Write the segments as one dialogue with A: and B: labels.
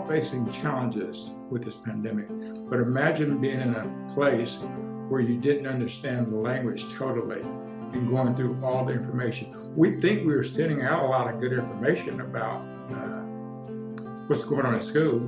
A: all facing challenges with this pandemic, but imagine being in a place where you didn't understand the language totally and going through all the information. We think we were sending out a lot of good information about what's going on in school,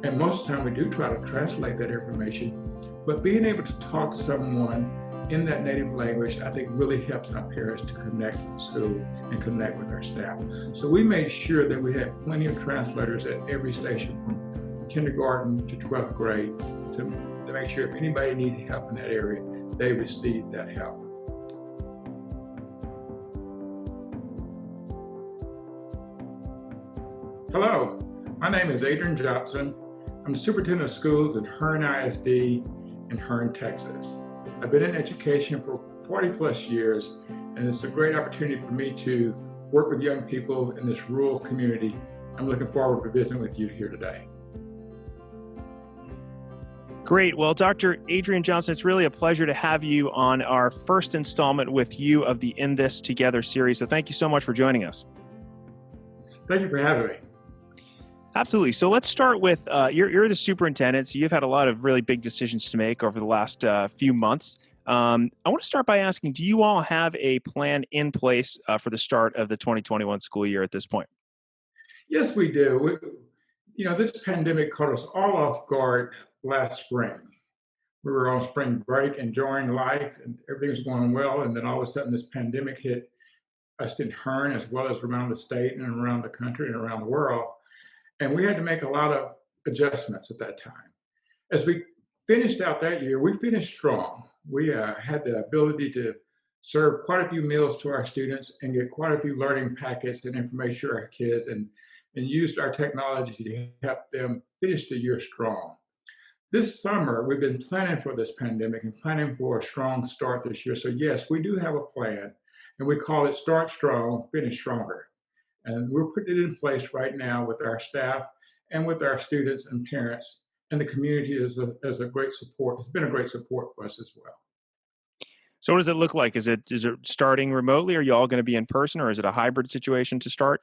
A: and most of the time we do try to translate that information, but being able to talk to someone in that native language, I think really helps our parents to connect with school and connect with our staff. So we made sure that we had plenty of translators at every station from kindergarten to 12th grade to make sure if anybody needed help in that area, they received that help. Hello, my name is Adrian Johnson. I'm the superintendent of schools at Hearn ISD in Hearn, Texas. I've been in education for 40 plus years, and it's a great opportunity for me to work with young people in this rural community. I'm looking forward to visiting with you here today.
B: Great. Well, Dr. Adrian Johnson, it's really a pleasure to have you on our first installment with you of the In This Together series. So thank you so much for joining us.
A: Thank you for having me.
B: Absolutely. So let's start with, you're the superintendent, so you've had a lot of really big decisions to make over the last few months. I want to start by asking, do you all have a plan in place for the start of the 2021 school year at this point?
A: Yes, we do. This pandemic caught us all off guard last spring. We were on spring break, enjoying life, and everything was going well, and then all of a sudden this pandemic hit us in Hearn as well as around the state and around the country and around the world. And we had to make a lot of adjustments at that time. As we finished out that year, we finished strong. We had the ability to serve quite a few meals to our students and get quite a few learning packets and information to our kids, and used our technology to help them finish the year strong. This summer, we've been planning for this pandemic and planning for a strong start this year. So yes, we do have a plan, and we call it Start Strong, Finish Stronger. And we're putting it in place right now with our staff and with our students and parents. And the community is a great support. It's been a great support for us as well.
B: So what does it look like? Is it starting remotely? Are you all going to be in person, or is it a hybrid situation to start?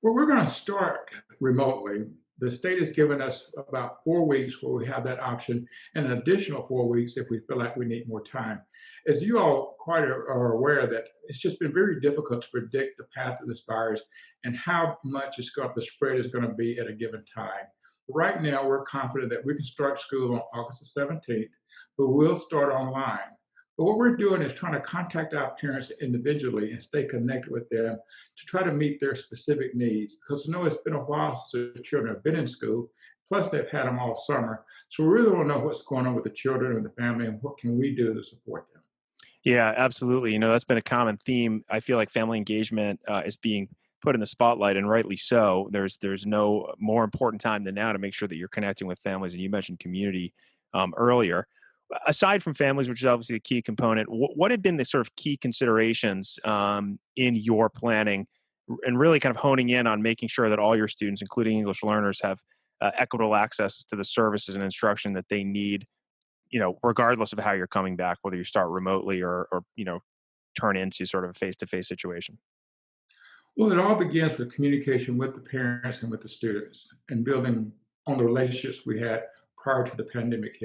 A: Well, we're going to start remotely. The state has given us about 4 weeks where we have that option, and an additional 4 weeks if we feel like we need more time. As you all quite are aware, that it's just been very difficult to predict the path of this virus and how much the spread is going to be at a given time. Right now, we're confident that we can start school on August the 17th, but we'll start online. But what we're doing is trying to contact our parents individually and stay connected with them to try to meet their specific needs. Because it's been a while since the children have been in school, plus they've had them all summer. So we really want to know what's going on with the children and the family and what can we do to support them.
B: Yeah, absolutely. That's been a common theme. I feel like family engagement is being put in the spotlight, and rightly so. There's no more important time than now to make sure that you're connecting with families. And you mentioned community earlier. Aside from families, which is obviously a key component, what have been the sort of key considerations in your planning and really kind of honing in on making sure that all your students, including English learners, have equitable access to the services and instruction that they need, regardless of how you're coming back, whether you start remotely or turn into sort of a face-to-face situation?
A: Well, it all begins with communication with the parents and with the students and building on the relationships we had prior to the pandemic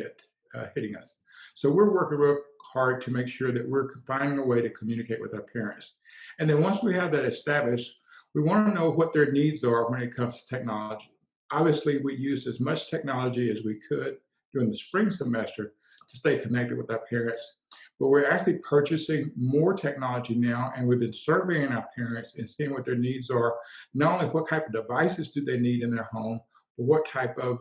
A: hitting us. So we're working real hard to make sure that we're finding a way to communicate with our parents. And then once we have that established, we want to know what their needs are when it comes to technology. Obviously, we used as much technology as we could during the spring semester to stay connected with our parents. But we're actually purchasing more technology now, and we've been surveying our parents and seeing what their needs are, not only what type of devices do they need in their home, but what type of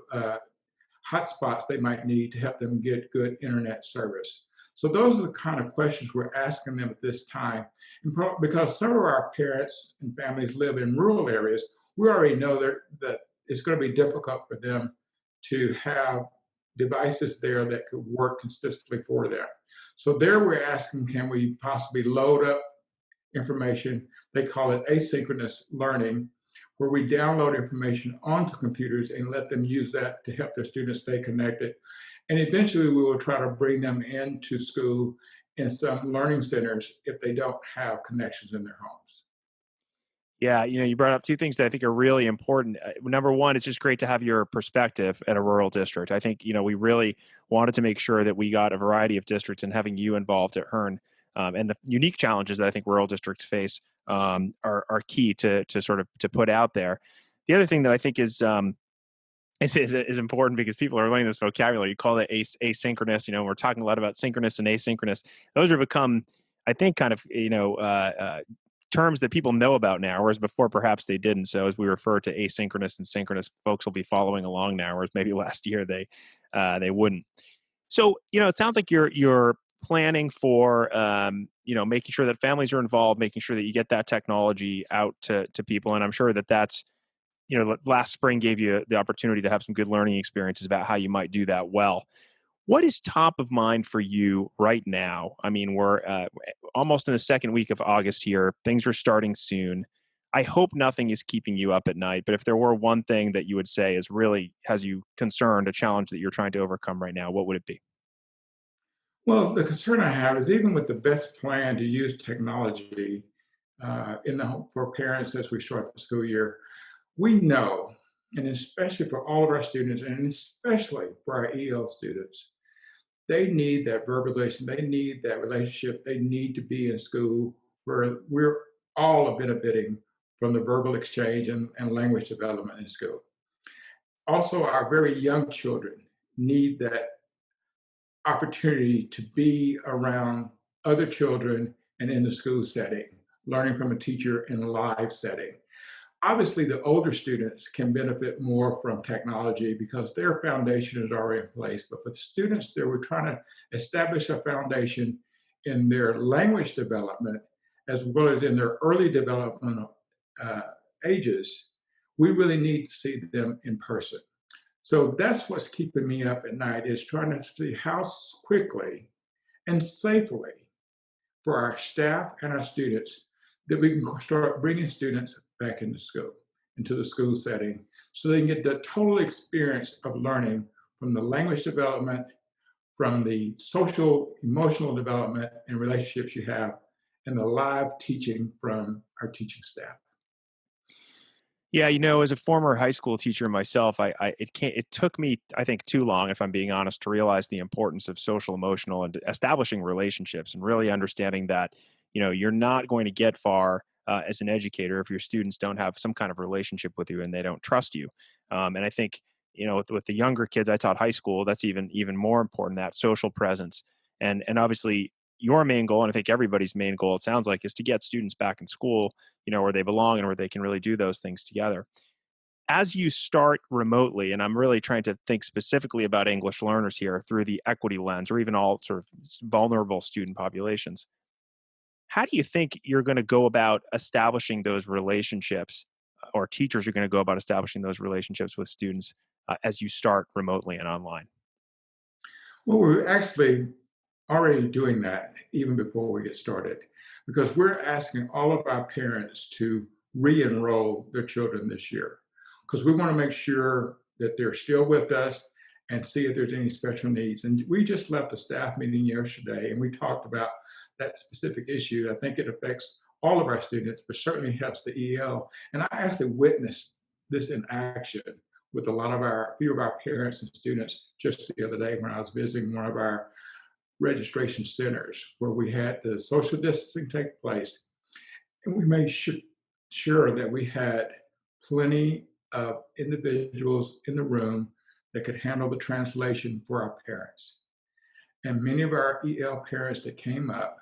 A: hotspots they might need to help them get good internet service. So those are the kind of questions we're asking them at this time. And because some of our parents and families live in rural areas, we already know that it's going to be difficult for them to have devices there that could work consistently for them. So there we're asking, can we possibly load up information? They call it asynchronous learning, where we download information onto computers and let them use that to help their students stay connected. And eventually we will try to bring them into school in some learning centers if they don't have connections in their homes.
B: Yeah, you brought up two things that I think are really important. Number one, it's just great to have your perspective at a rural district. I think, we really wanted to make sure that we got a variety of districts, and having you involved at Hearn, and the unique challenges that I think rural districts face, are key to sort of to put out there. The other thing that I think is important, because people are learning this vocabulary. You call it asynchronous. We're talking a lot about synchronous and asynchronous. Those have become, I think, kind of terms that people know about now, whereas before perhaps they didn't. So as we refer to asynchronous and synchronous, folks will be following along now, whereas maybe last year they wouldn't. So it sounds like you're planning for making sure that families are involved, making sure that you get that technology out to people, and I'm sure that that's last spring gave you the opportunity to have some good learning experiences about how you might do that well. What is top of mind for you right now? I mean, we're almost in the second week of August here. Things are starting soon. I hope nothing is keeping you up at night, but if there were one thing that you would say is really has you concerned, a challenge that you're trying to overcome right now, what would it be?
A: Well, the concern I have is even with the best plan to use technology for parents as we start the school year, we know, and especially for all of our students, and especially for our EL students, they need that verbalization. They need that relationship. They need to be in school where we're all benefiting from the verbal exchange and language development in school. Also, our very young children need that opportunity to be around other children and in the school setting, learning from a teacher in a live setting. Obviously, the older students can benefit more from technology because their foundation is already in place. But for the students that we're trying to establish a foundation in their language development, as well as in their early developmental uh, ages, we really need to see them in person. So that's what's keeping me up at night, is trying to see how quickly and safely for our staff and our students that we can start bringing students back into school, into the school setting, so they can get the total experience of learning from the language development, from the social, emotional development and relationships you have, and the live teaching from our teaching staff.
B: Yeah, as a former high school teacher myself, it took me, I think, too long, if I'm being honest, to realize the importance of social, emotional, and establishing relationships, and really understanding that, you're not going to get far as an educator if your students don't have some kind of relationship with you and they don't trust you. And I think, with the younger kids, I taught high school. That's even more important, that social presence, and obviously your main goal, and I think everybody's main goal, it sounds like, is to get students back in school, where they belong and where they can really do those things together. As you start remotely, and I'm really trying to think specifically about English learners here through the equity lens, or even all sort of vulnerable student populations, how do you think you're going to go about establishing those relationships, or teachers are going to go about establishing those relationships with students as you start remotely and online?
A: Well, we're actually already doing that even before we get started, because we're asking all of our parents to re-enroll their children this year, because we want to make sure that they're still with us and see if there's any special needs. And we just left a staff meeting yesterday and we talked about that specific issue. I think it affects all of our students, but certainly helps the EL. And I actually witnessed this in action with a few of our parents and students just the other day when I was visiting one of our registration centers where we had the social distancing take place. And we made sure that we had plenty of individuals in the room that could handle the translation for our parents. And many of our EL parents that came up,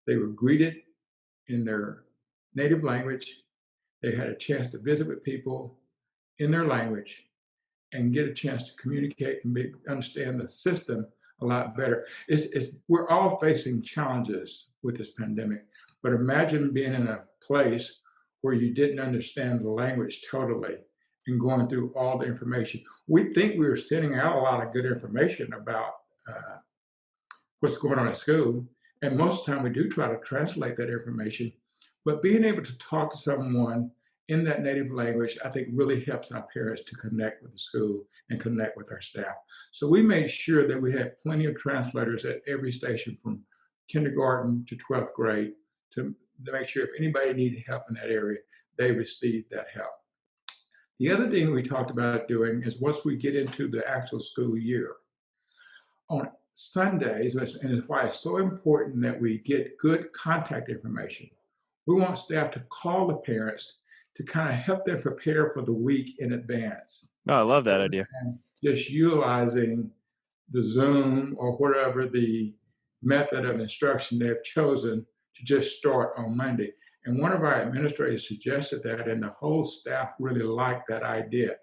A: they were greeted in their native language. They had a chance to visit with people in their language and get a chance to communicate and understand the system a lot better. We're all facing challenges with this pandemic, but imagine being in a place where you didn't understand the language totally and going through all the information. We think we were sending out a lot of good information about uh, what's going on at school. And most of the time we do try to translate that information, but being able to talk to someone in that native language, I think really helps our parents to connect with the school and connect with our staff. So we made sure that we had plenty of translators at every station from kindergarten to 12th grade to make sure if anybody needed help in that area, they receive that help. The other thing we talked about doing is once we get into the actual school year, on Sundays, and it's why it's so important that we get good contact information. We want staff to call the parents to kind of help them prepare for the week in advance.
B: Oh, I love that idea.
A: And just utilizing the Zoom or whatever the method of instruction they've chosen to just start on Monday. And one of our administrators suggested that, and the whole staff really liked that idea.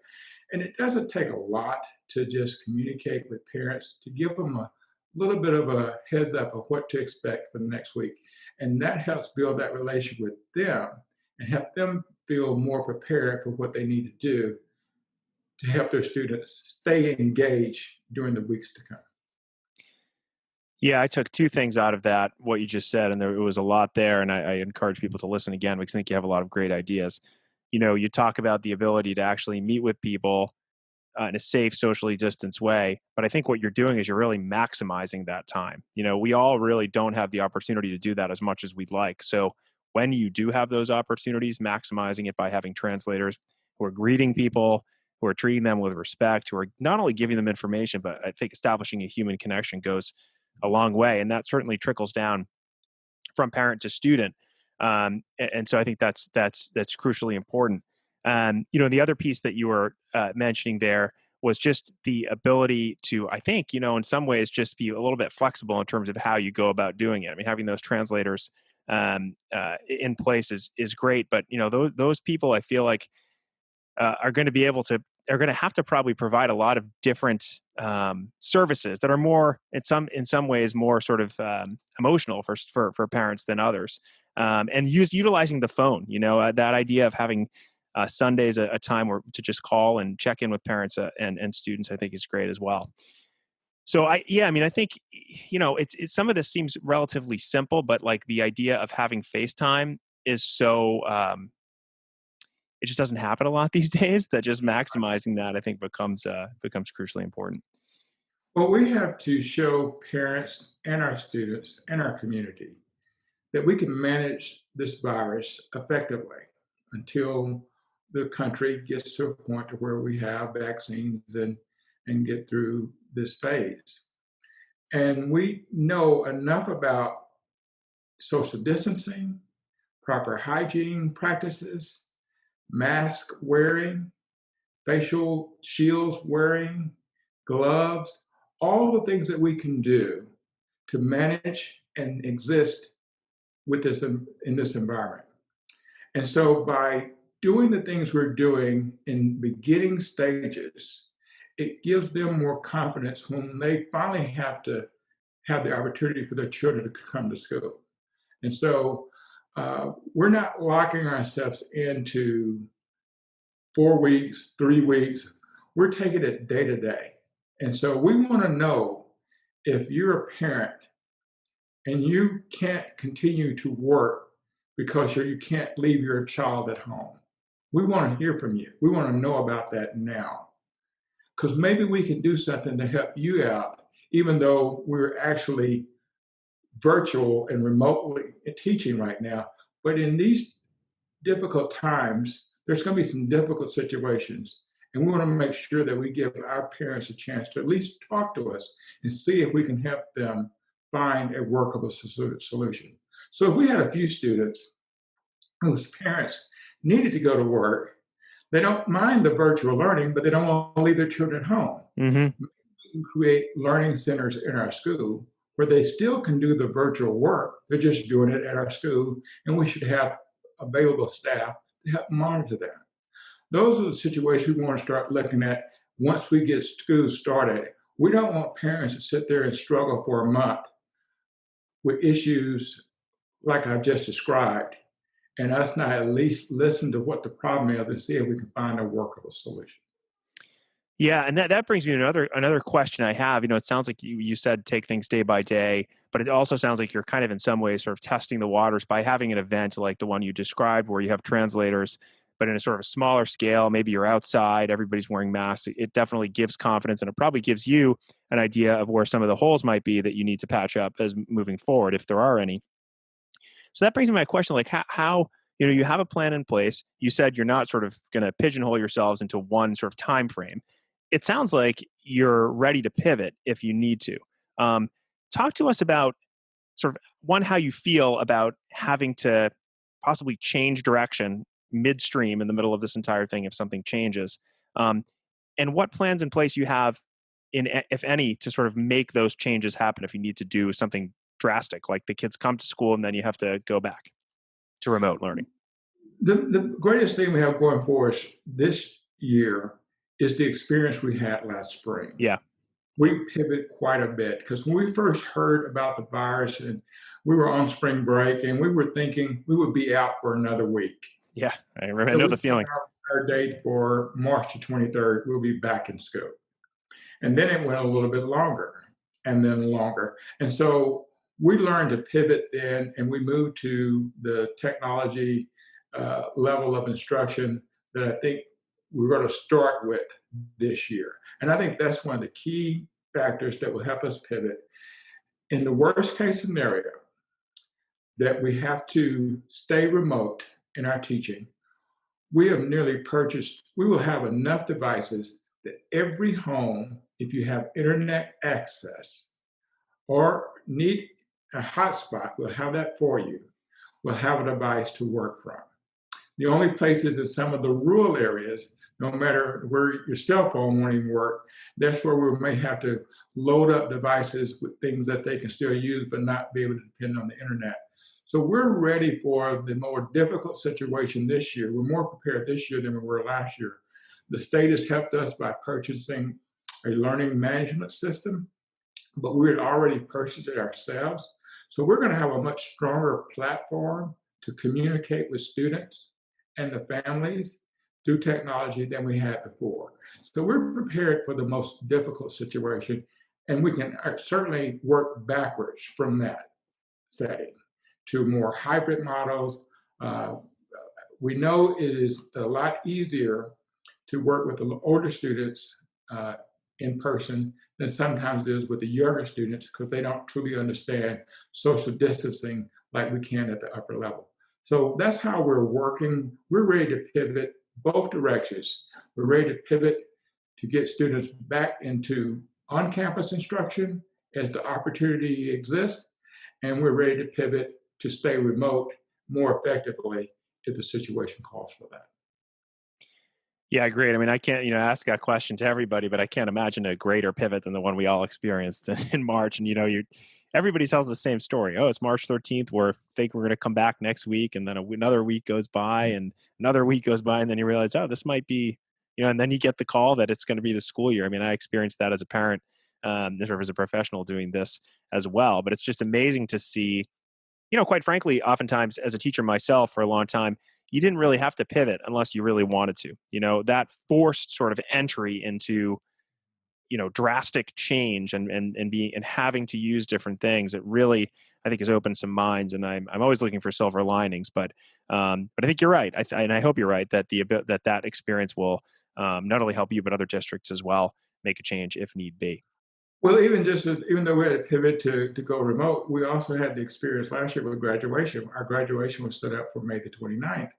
A: And it doesn't take a lot to just communicate with parents to give them a little bit of a heads up of what to expect for the next week. And that helps build that relationship with them and help them feel more prepared for what they need to do to help their students stay engaged during the weeks to come.
B: Yeah, I took two things out of that, what you just said, and there was a lot there, and I encourage people to listen again because I think you have a lot of great ideas. You talk about the ability to actually meet with people in a safe, socially distanced way, but I think what you're doing is you're really maximizing that time. We all really don't have the opportunity to do that as much as we'd like. So when you do have those opportunities, maximizing it by having translators who are greeting people, who are treating them with respect, who are not only giving them information, but I think establishing a human connection goes a long way. And that certainly trickles down from parent to student. And so I think that's crucially important. The other piece that you were mentioning there was just the ability to, I think, in some ways, just be a little bit flexible in terms of how you go about doing it. I mean, having those translators in place is great, but those people, I feel like, are going to have to probably provide a lot of different services that are more, in some ways, more sort of emotional for parents than others. And utilizing the phone, that idea of having Sundays a time where to just call and check in with parents and students, I think is great as well. So I think, it's some of this seems relatively simple, but like the idea of having FaceTime is so, it just doesn't happen a lot these days, that just maximizing that, I think, becomes crucially important.
A: Well, we have to show parents and our students and our community that we can manage this virus effectively until the country gets to a point to where we have vaccines and get through this phase. And we know enough about social distancing, proper hygiene practices, mask wearing, facial shields wearing, gloves, all the things that we can do to manage and exist with this in this environment. And so by doing the things we're doing in beginning stages, it gives them more confidence when they finally have to have the opportunity for their children to come to school. And so we're not locking ourselves into 4 weeks, 3 weeks. We're taking it day to day. And so we want to know if you're a parent and you can't continue to work because you can't leave your child at home. We want to hear from you. We want to know about that now. Because maybe we can do something to help you out, even though we're actually virtual and remotely teaching right now. But in these difficult times, there's going to be some difficult situations. And we want to make sure that we give our parents a chance to at least talk to us and see if we can help them find a workable solution. So if we had a few students whose parents needed to go to work, they don't mind the virtual learning, but they don't want to leave their children at home.
B: Mm-hmm.
A: We can create learning centers in our school where they still can do the virtual work. They're just doing it at our school, and we should have available staff to help monitor them. Those are the situations we want to start looking at once we get school started. We don't want parents to sit there and struggle for a month with issues like I've just described, and us not at least listen to what the problem is and see if we can find a workable solution.
B: Yeah, and that brings me to another question I have. It sounds like you said take things day by day, but it also sounds like you're kind of in some ways sort of testing the waters by having an event like the one you described where you have translators, but in a sort of a smaller scale. Maybe you're outside, everybody's wearing masks. It definitely gives confidence, and it probably gives you an idea of where some of the holes might be that you need to patch up as moving forward, if there are any. So that brings me to my question, like how you have a plan in place. You said you're not sort of going to pigeonhole yourselves into one sort of time frame. It sounds like you're ready to pivot if you need to. Um, Talk to us about sort of one, how you feel about having to possibly change direction midstream in the middle of this entire thing if something changes, um, and what plans in place you have, if any, to sort of make those changes happen if you need to do something drastic, like the kids come to school and then you have to go back to remote learning.
A: The greatest thing we have going for us this year is the experience we had last spring.
B: Yeah,
A: We pivot quite a bit because when we first heard about the virus and we were on spring break and we were thinking we would be out for another week.
B: yeah, I
A: So
B: know
A: we
B: the
A: set
B: feeling.
A: our date for March the 23rd. We'll be back in school. And then it went a little bit longer and then longer. And so we learned to pivot then and we moved to the technology level of instruction that I think we're going to start with this year. And I think that's one of the key factors that will help us pivot. In the worst case scenario, that we have to stay remote in our teaching, we have nearly purchased, we will have enough devices that every home, if you have internet access or need a hotspot, we'll have that for you. We'll have a device to work from. The only places in some of the rural areas, no matter where your cell phone won't even work, that's where we may have to load up devices with things that they can still use, but not be able to depend on the internet. So we're ready for the more difficult situation this year. We're more prepared this year than we were last year. The state has helped us by purchasing a learning management system, but we had already purchased it ourselves. So we're going to have a much stronger platform to communicate with students and the families through technology than we had before. So we're prepared for the most difficult situation, and we can certainly work backwards from that setting to more hybrid models. Uh, we know it is a lot easier to work with the older students in person than sometimes it is with the younger students because they don't truly understand social distancing like we can at the upper level. So that's how we're working. We're ready to pivot both directions. We're ready to pivot to get students back into on campus instruction as the opportunity exists. And we're ready to pivot to stay remote more effectively if the situation calls for that.
B: Yeah, great. I mean, I can't, ask that question to everybody, but I can't imagine a greater pivot than the one we all experienced in March. And everybody tells the same story. Oh, it's March 13th. We think we're going to come back next week, and then another week goes by, and another week goes by, and then you realize, oh, this might be, and then you get the call that it's going to be the school year. I mean, I experienced that as a parent, sort of as a professional doing this as well. But it's just amazing to see. Quite frankly, oftentimes as a teacher myself for a long time, you didn't really have to pivot unless you really wanted to. That forced sort of entry into, drastic change and having to use different things. It really, I think, has opened some minds. And I'm always looking for silver linings. But I think you're right. And I hope you're right that that experience will not only help you but other districts as well make a change if need be.
A: Well, even though we had to pivot to go remote, we also had the experience last year with graduation. Our graduation was set up for May the 29th.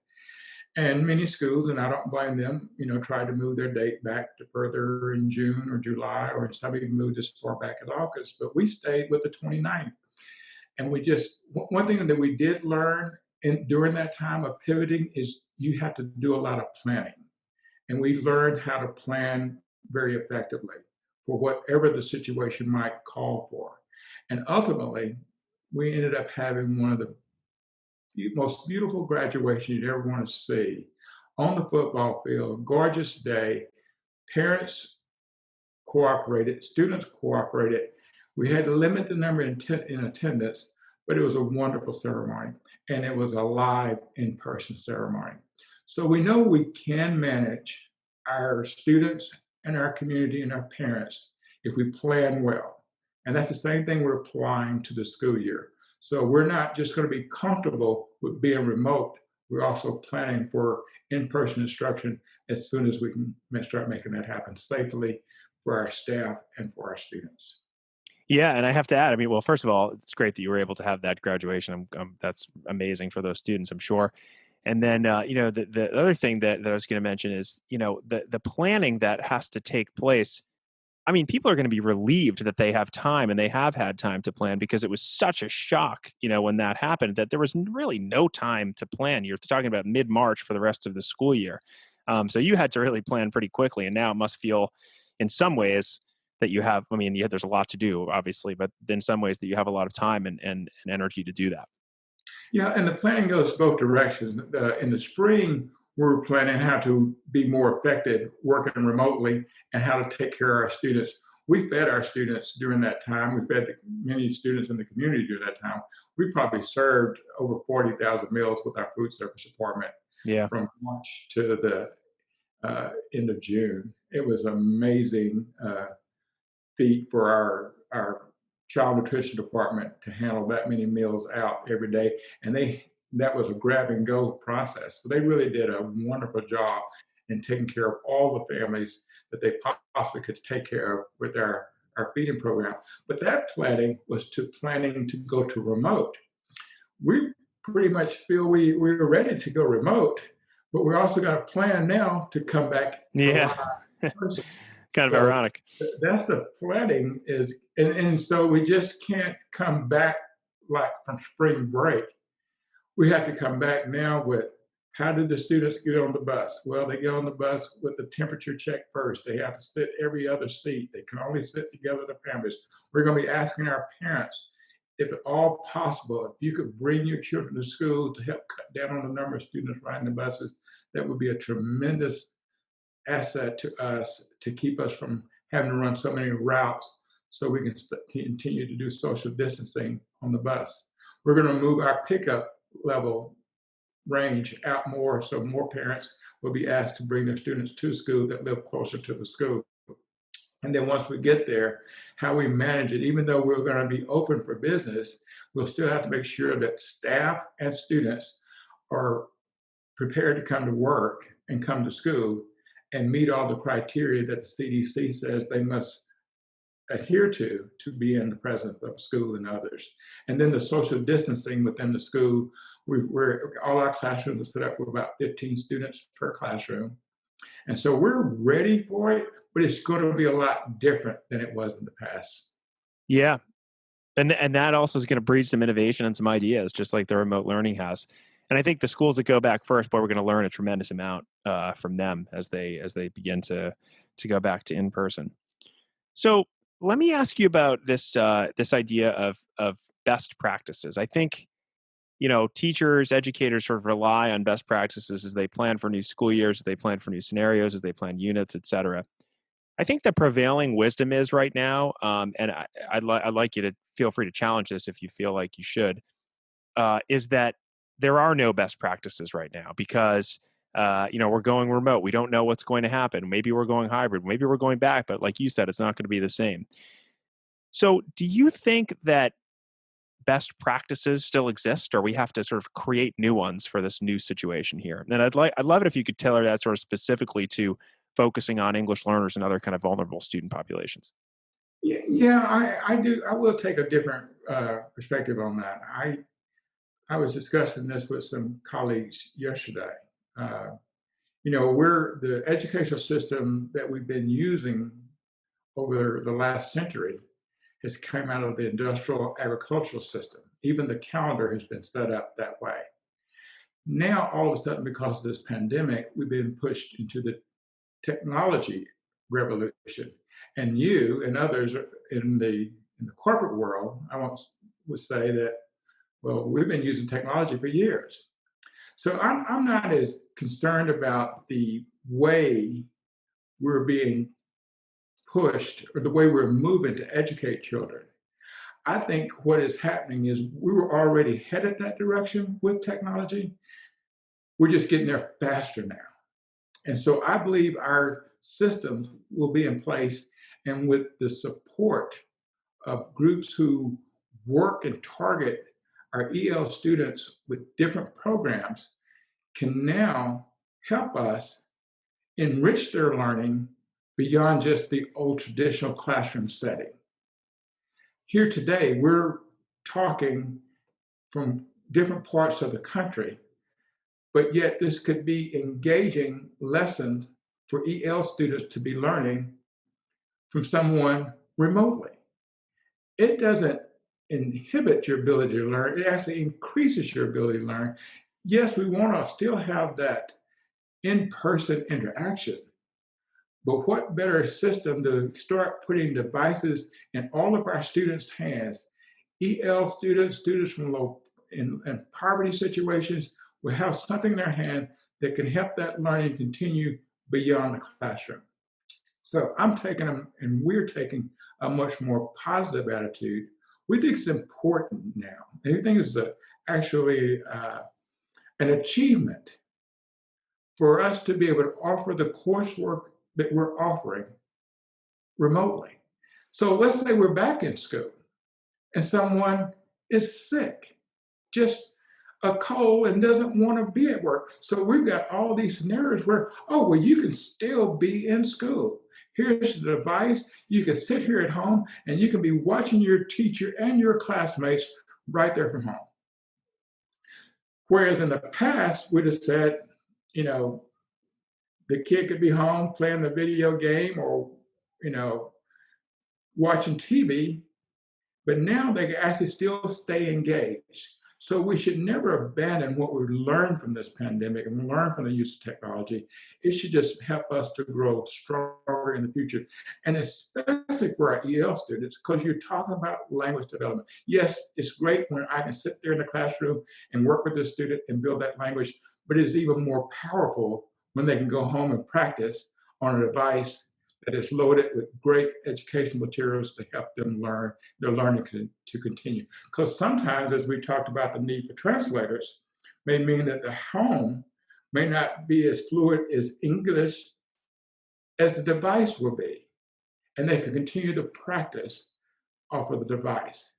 A: And many schools, and I don't blame them, tried to move their date back to further in June or July, or some even moved as far back as August, but we stayed with the 29th. And one thing that we did learn during that time of pivoting is you have to do a lot of planning. And we learned how to plan very effectively for whatever the situation might call for. And ultimately, we ended up having one of the most beautiful graduation you'd ever want to see on the football field, gorgeous day. Parents cooperated, students cooperated. We had to limit the number in attendance, but it was a wonderful ceremony, and it was a live in-person ceremony. So we know we can manage our students and our community and our parents if we plan well. And that's the same thing we're applying to the school year. So we're not just going to be comfortable with being remote. We're also planning for in-person instruction as soon as we can start making that happen safely for our staff and for our students.
B: Yeah, and I have to add, I mean, well, first of all, it's great that you were able to have that graduation. That's amazing for those students, I'm sure. And then, the other thing that I was going to mention is, the planning that has to take place. I mean, people are going to be relieved that they have time and they have had time to plan because it was such a shock, when that happened, that there was really no time to plan. You're talking about mid-March for the rest of the school year. So you had to really plan pretty quickly. And now it must feel in some ways that you have, I mean, yeah, there's a lot to do, obviously, but in some ways that you have a lot of time and energy to do that.
A: Yeah, and the planning goes both directions. In the spring, we're planning how to be more effective working remotely and how to take care of our students. We fed our students during that time. We fed many students in the community during that time. We probably served over 40,000 meals with our food service department
B: Yeah.
A: from March to the end of June. It was amazing feat for our child nutrition department to handle that many meals out every day. And that was a grab and go process. So they really did a wonderful job in taking care of all the families that they possibly could take care of with our feeding program. But that planning to go to remote. We pretty much feel we were ready to go remote, but we're also got a plan now to come back to
B: Yeah.
A: live person.
B: Kind of
A: So
B: ironic.
A: that's the planning is, and so we just can't come back like from spring break. We have to come back now with how did the students get on the bus? Well, they get on the bus with the temperature check first. They have to sit every other seat. They can only sit together, the families. We're going to be asking our parents, if at all possible, if you could bring your children to school to help cut down on the number of students riding the buses, that would be a tremendous asset to us to keep us from having to run so many routes so we can continue to do social distancing on the bus. We're going to move our pickup level range out more so more parents will be asked to bring their students to school that live closer to the school. And then once we get there, how we manage it, even though we're going to be open for business, we'll still have to make sure that staff and students are prepared to come to work and come to school and meet all the criteria that the CDC says they must adhere to be in the presence of school and others. And then the social distancing within the school, we're all our classrooms are set up with about 15 students per classroom. And so we're ready for it, but it's going to be a lot different than it was in the past.
B: Yeah. And that also is going to breed some innovation and some ideas, just like the remote learning has. And I think the schools that go back first, boy, we're going to learn a tremendous amount from them as they begin to go back to in person. So let me ask you about this idea of best practices. I think teachers, educators sort of rely on best practices as they plan for new school years, as they plan for new scenarios, as they plan units, et cetera. I think the prevailing wisdom is right now, and I'd like you to feel free to challenge this if you feel like you should, is that there are no best practices right now because we're going remote. We don't know what's going to happen. Maybe we're going hybrid. Maybe we're going back, but like you said, it's not going to be the same. So, do you think that best practices still exist, or we have to sort of create new ones for this new situation here? And I'd love it if you could tailor that sort of specifically to focusing on English learners and other kind of vulnerable student populations.
A: Yeah, I do. I will take a different perspective on that. I was discussing this with some colleagues yesterday. Uh, we're the educational system that we've been using over the last century has come out of the industrial agricultural system. Even the calendar has been set up that way. Now, all of a sudden, because of this pandemic, we've been pushed into the technology revolution. And you and others in the corporate world, would say that, well, we've been using technology for years. So I'm not as concerned about the way we're being pushed or the way we're moving to educate children. I think what is happening is we were already headed that direction with technology. We're just getting there faster now. And so I believe our systems will be in place and with the support of groups who work and target our EL students with different programs can now help us enrich their learning beyond just the old traditional classroom setting. Here today, we're talking from different parts of the country, but yet this could be engaging lessons for EL students to be learning from someone remotely. It doesn't inhibit your ability to learn, it actually increases your ability to learn. Yes, we want to still have that in person interaction, but what better system to start putting devices in all of our students' hands? EL students, students from low in poverty situations will have something in their hand that can help that learning continue beyond the classroom. So I'm taking them, and we're taking a much more positive attitude. We think it's important now. And we think it's actually an achievement for us to be able to offer the coursework that we're offering remotely. So let's say we're back in school and someone is sick, just a cold and doesn't want to be at work. So we've got all these scenarios where, oh, well, you can still be in school. Here's the device. You can sit here at home and you can be watching your teacher and your classmates right there from home. Whereas in the past, we'd have said, you know, the kid could be home playing the video game or, you know, watching TV, but now they can actually still stay engaged. So we should never abandon what we've learned from this pandemic and learn from the use of technology. It should just help us to grow stronger in the future. And especially for our EL students, because you're talking about language development. Yes, it's great when I can sit there in the classroom and work with the student and build that language, but it is even more powerful when they can go home and practice on a device that is loaded with great educational materials to help them learn, their learning to continue. Because sometimes, as we talked about the need for translators, may mean that the home may not be as fluid as English as the device will be, and they can continue to practice off of the device.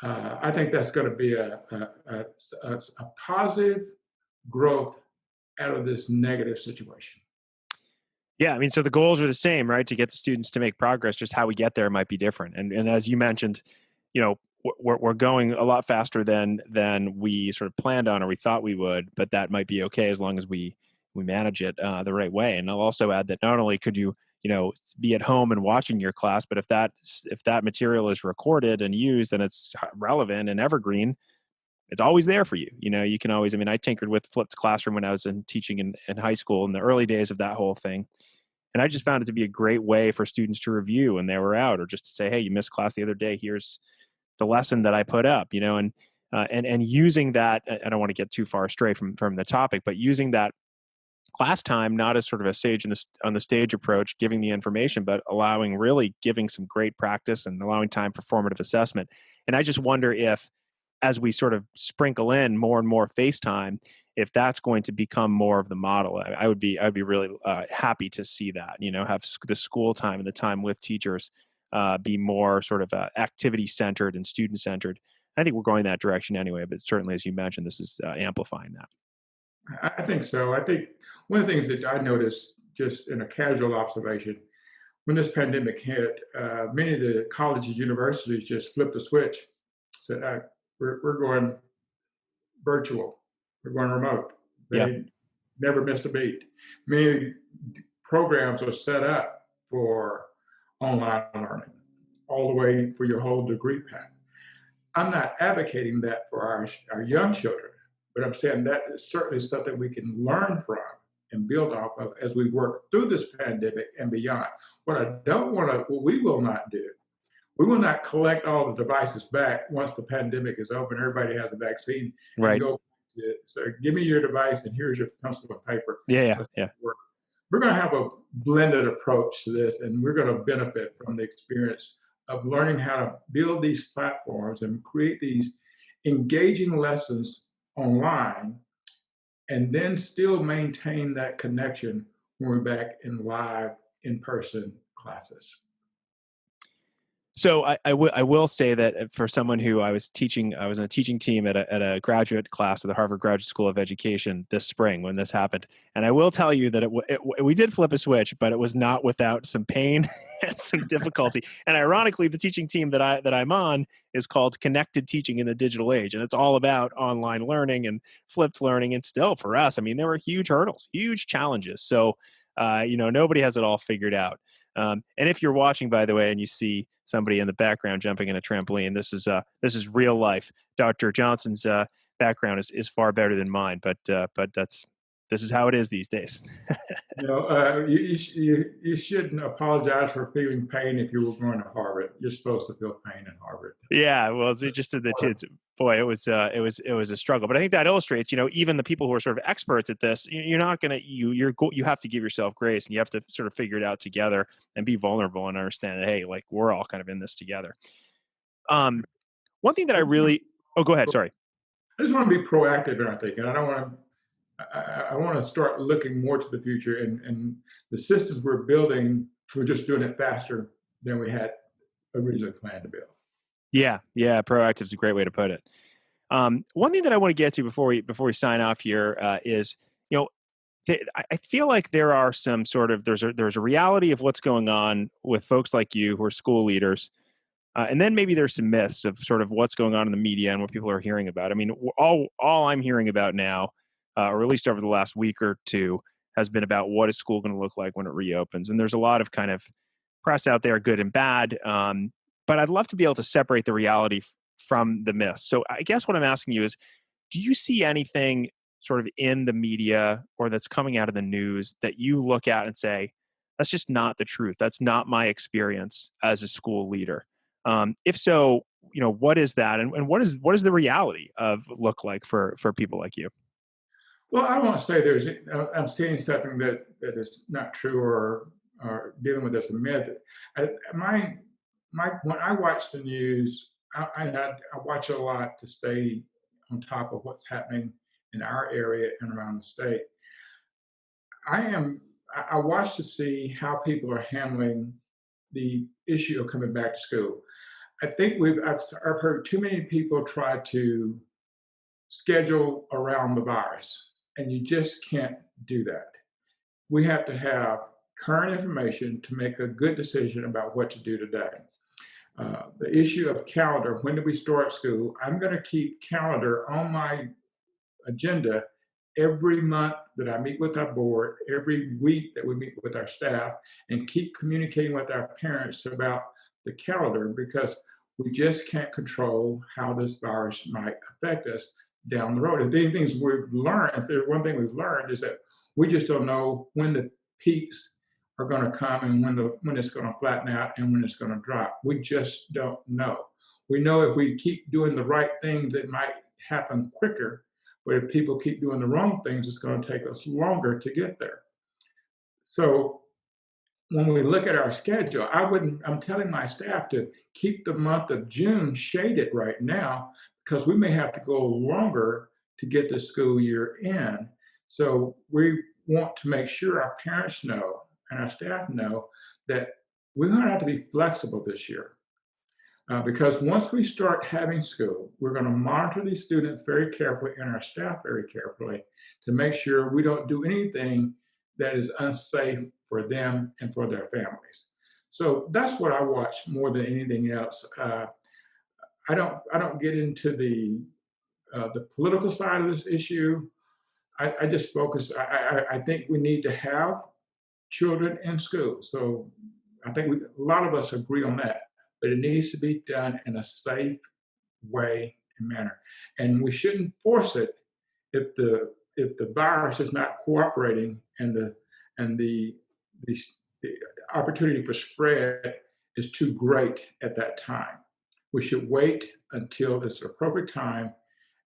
A: I think that's going to be a positive growth out of this negative situation.
B: Yeah, I mean, so the goals are the same, right? To get the students to make progress, just how we get there might be different. And as you mentioned, you know, we're going a lot faster than we sort of planned on or we thought we would, but that might be okay as long as we manage it the right way. And I'll also add that not only could you know be at home and watching your class, but if that material is recorded and used and it's relevant and evergreen, it's always there for you. You know, you can always. I mean, I tinkered with flipped classroom when I was teaching in high school in the early days of that whole thing. And I just found it to be a great way for students to review when they were out, or just to say, "Hey, you missed class the other day. Here's the lesson that I put up." You know, and using that. I don't want to get too far astray from the topic, but using that class time not as sort of a sage on the stage approach, giving the information, but allowing really giving some great practice and allowing time for formative assessment. And I just wonder if, as we sort of sprinkle in more and more FaceTime, if that's going to become more of the model. I would be really happy to see that. You know, have the school time and the time with teachers be more sort of activity centered and student centered. I think we're going that direction anyway, but certainly, as you mentioned, this is amplifying that.
A: I think so. I think one of the things that I noticed, just in a casual observation, when this pandemic hit, many of the colleges and universities just flipped the switch, said, we're going virtual, we're going remote.
B: Yeah.
A: They never missed a beat. Many programs are set up for online learning, all the way for your whole degree path. I'm not advocating that for our young children, but I'm saying that is certainly something we can learn from and build off of as we work through this pandemic and beyond. What we will not do, we will not collect all the devices back once the pandemic is over and everybody has a vaccine and
B: Right.
A: go, so give me your device and here's your pencil and paper.
B: Yeah. Yeah.
A: Let's
B: Yeah.
A: work. We're going to have a blended approach to this, and we're going to benefit from the experience of learning how to build these platforms and create these engaging lessons online, and then still maintain that connection when we're back in live in person classes.
B: So I will say that for someone who I was teaching, I was on a teaching team at a graduate class at the Harvard Graduate School of Education this spring when this happened, and I will tell you that we did flip a switch, but it was not without some pain and some difficulty. And ironically, the teaching team that I'm on is called Connected Teaching in the Digital Age, and it's all about online learning and flipped learning. And still, for us, I mean, there were huge hurdles, huge challenges. So, nobody has it all figured out. And if you're watching, by the way, and you see somebody in the background jumping in a trampoline, this is real life. Dr. Johnson's background is far better than mine, but this is how it is these days.
A: You shouldn't apologize for feeling pain if you were going to Harvard. You're supposed to feel pain in Harvard.
B: Yeah, well, it's just the kids. Boy, it was a struggle. But I think that illustrates, even the people who are sort of experts at this, you're not gonna you have to give yourself grace, and you have to sort of figure it out together and be vulnerable and understand that, hey, like, we're all kind of in this together. Um, One thing that I
A: I
B: really, oh, go ahead. Sorry.
A: just want to be proactive in our thinking. I don't want to. I want to start looking more to the future, and the systems we're building, we're just doing it faster than we had originally planned to build.
B: Yeah, yeah, proactive is a great way to put it. One thing that I want to get to before we sign off here is, you know, I feel like there are some sort of there's a reality of what's going on with folks like you who are school leaders, and then maybe there's some myths of sort of what's going on in the media and what people are hearing about. I mean, all I'm hearing about now, or at least over the last week or two, has been about what is school going to look like when it reopens. And there's a lot of kind of press out there, good and bad. But I'd love to be able to separate the reality from the myths. So I guess what I'm asking you is, do you see anything sort of in the media or that's coming out of the news that you look at and say, that's just not the truth. That's not my experience as a school leader. If so, what is that, and what is the reality of look like for people like you?
A: Well, I won't say I'm seeing something that is not true or dealing with as a myth. My when I watch the news, I watch a lot to stay on top of what's happening in our area and around the state. I am I watch to see how people are handling the issue of coming back to school. I think I've heard too many people try to schedule around the virus, and you just can't do that. We have to have current information to make a good decision about what to do today. The issue of calendar, when do we start school? I'm going to keep calendar on my agenda every month that I meet with our board, every week that we meet with our staff, and keep communicating with our parents about the calendar, because we just can't control how this virus might affect us down the road. And the things we've learned, if there's one thing we've learned, is that we just don't know when the peaks are going to come and when it's going to flatten out and when it's going to drop. We just don't know. We know if we keep doing the right things, it might happen quicker, but if people keep doing the wrong things, it's going to take us longer to get there. So when we look at our schedule, I'm telling my staff to keep the month of June shaded right now, because we may have to go longer to get the school year in. So we want to make sure our parents know and our staff know that we're going to have to be flexible this year. Because once we start having school, we're going to monitor these students very carefully and our staff very carefully to make sure we don't do anything that is unsafe for them and for their families. So that's what I watch more than anything else. I don't get into the political side of this issue. I just focus. I think we need to have children in school. So I think a lot of us agree on that, but it needs to be done in a safe way and manner. And we shouldn't force it if the virus is not cooperating and the, the opportunity for spread is too great at that time. We should wait until it's the appropriate time,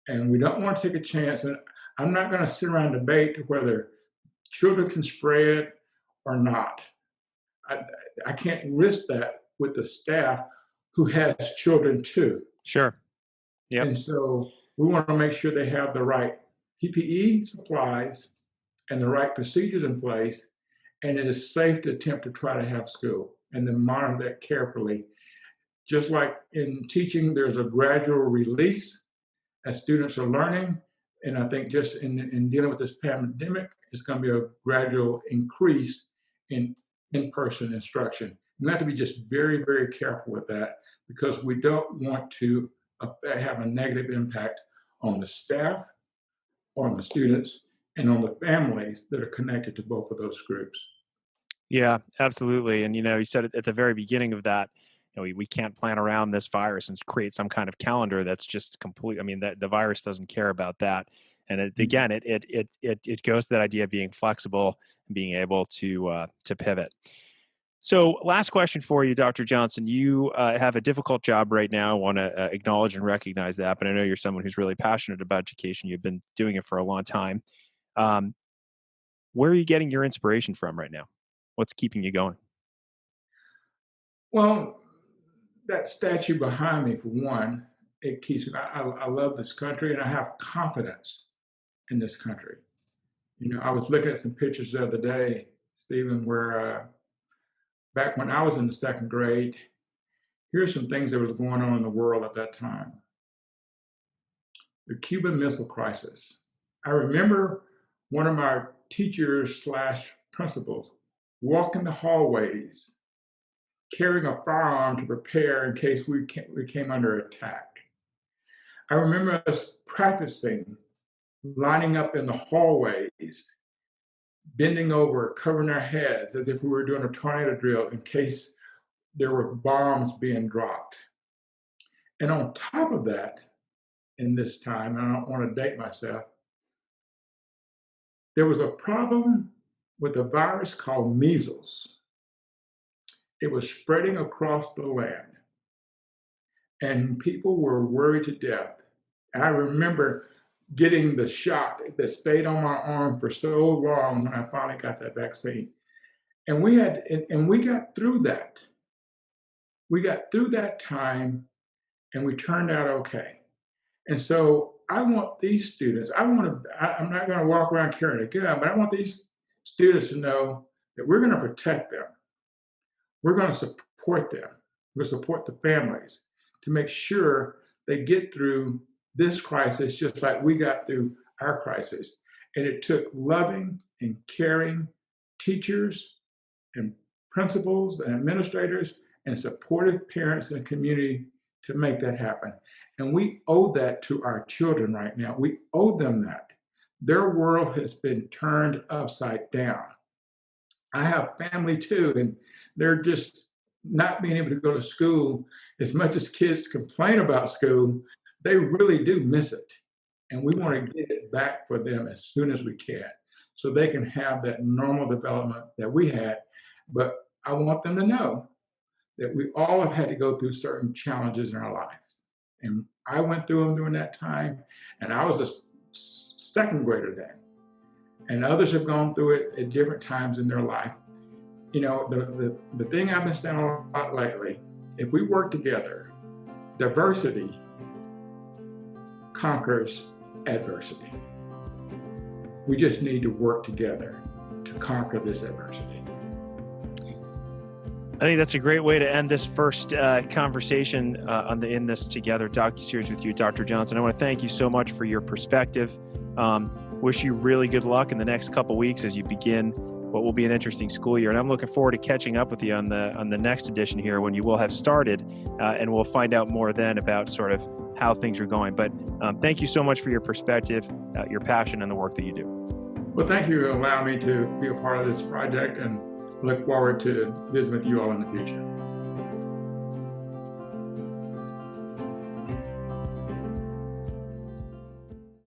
A: and we don't want to take a chance. And I'm not going to sit around and debate whether children can spread or not. I, I can't risk that with the staff who has children too.
B: Sure. Yep.
A: And so we want to make sure they have the right PPE supplies and the right procedures in place, and it is safe to attempt to try to have school and then monitor that carefully. Just like in teaching, there's a gradual release as students are learning. And I think just in dealing with this pandemic, it's going to be a gradual increase in in-person instruction. We have to be just very, very careful with that because we don't want to have a negative impact on the staff, on the students, and on the families that are connected to both of those groups.
B: Yeah, absolutely. And you said at the very beginning of that, we can't plan around this virus and create some kind of calendar that's just complete. I mean, that the virus doesn't care about that. And again, it goes to that idea of being flexible and being able to pivot. So, last question for you, Dr. Johnson. You have a difficult job right now. I want to acknowledge and recognize that. But I know you're someone who's really passionate about education. You've been doing it for a long time. Where are you getting your inspiration from right now? What's keeping you going?
A: Well, that statue behind me, for one, it keeps me. I love this country and I have confidence in this country. I was looking at some pictures the other day, Stephen, where back when I was in the second grade, here's some things that was going on in the world at that time. The Cuban Missile Crisis. I remember one of my teachers slash principals walking the hallways, carrying a firearm to prepare in case we came under attack. I remember us practicing, lining up in the hallways, bending over, covering our heads as if we were doing a tornado drill in case there were bombs being dropped. And on top of that, in this time, and I don't want to date myself, there was a problem with a virus called measles. It was spreading across the land, and people were worried to death. I remember getting the shot that stayed on my arm for so long when I finally got that vaccine. And we got through that. We got through that time and we turned out okay. And so I want these students, I'm not going to walk around carrying a gun, but I want these students to know that we're going to protect them. We're going to support them. We're going to support the families to make sure they get through this crisis just like we got through our crisis. And it took loving and caring teachers and principals and administrators and supportive parents and community to make that happen. And we owe that to our children right now. We owe them that. Their world has been turned upside down. I have family too, and they're just not being able to go to school. As much as kids complain about school, they really do miss it. And we want to get it back for them as soon as we can so they can have that normal development that we had. But I want them to know that we all have had to go through certain challenges in our lives. And I went through them during that time, and I was a second grader then. And others have gone through it at different times in their life. The thing I've been saying a lot lately, if we work together, diversity conquers adversity. We just need to work together to conquer this adversity.
B: I think that's a great way to end this first conversation on the In This Together docuseries with you, Dr. Johnson. I want to thank you so much for your perspective. Wish you really good luck in the next couple weeks as you begin what will be an interesting school year. And I'm looking forward to catching up with you on the next edition here when you will have started, and we'll find out more then about sort of how things are going. But thank you so much for your perspective, your passion, and the work that you do.
A: Well, thank you for allowing me to be a part of this project, and look forward to visiting with you all in the future.